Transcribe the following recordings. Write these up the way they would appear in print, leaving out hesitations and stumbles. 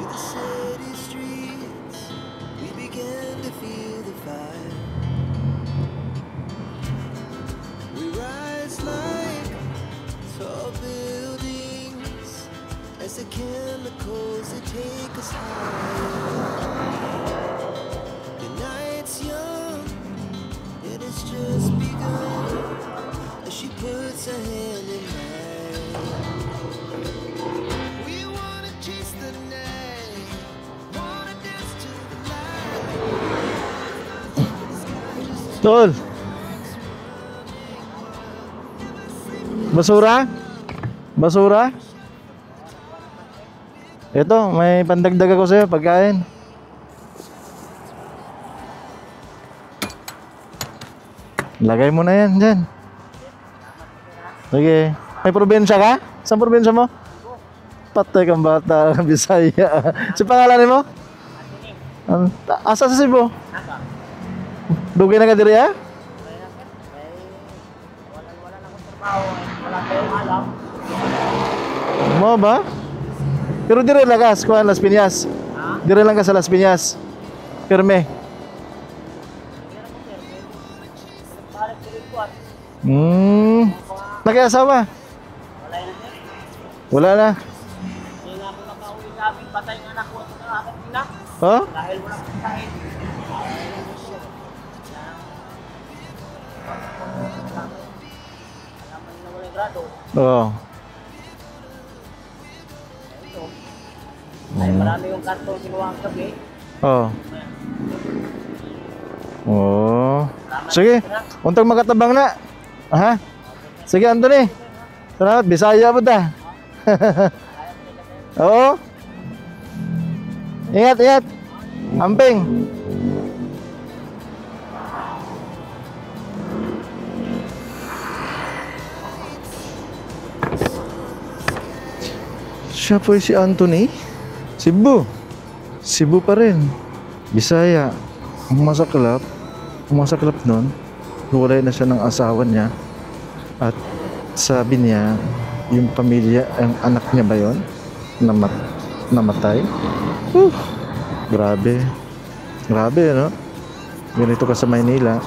the city streets, we began to feel the fire. We rise like tall buildings as the chemicals they take us higher. The night's young, it has just begun as she puts her hand in mine. We wanna chase the night, wanna dance to the light. Tol. Basura? Basura? Ito, may pandagdag ako sa'yo, pagkain. Lagay mo na yan, dyan. Sige. May probinsya ka? Saan probinsya mo? Patay kang bata, Bisaya. Si pangalan mo? Asa sa Cebu? Dugay na ka diri ha? Mo ba? Pero dire lang ka sa Las Piñas. Dire lang ka sa Las Piñas. Pirme. Nag-asawa? Wala na. Hindi na ako nakauwi sa amin, patay ng anak ko at ng aking ina. Oh? Dahil walang pagkain. Alaman na walang grado. Oo. Ito. Ay marami yung karton kinuha ang gabi. Oo. Oh. Sige, untang makatabang na. Ha? Sige, Anthony. Salamat, Bisaya po ta. Oo. Ingat, ingat. Amping. Siya po si Anthony. Cebu. Cebu pa rin. Bisaya. Ang masaklap nun, hiwalay na siya ng asawa niya. At sabi niya, yung pamilya, ang anak niya ba yun? Namatay? Grabe. Grabe, no? Ganito ka sa Maynila,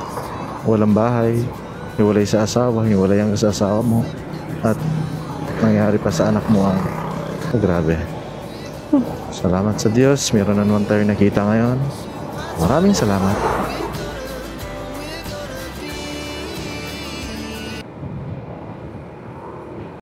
walang bahay, hiwalay sa asawa, hiwalay ang sa asawa mo, at nangyari pa sa anak mo ang grabe. Salamat sa Diyos, meron na naman tayo nakita ngayon. Maraming salamat.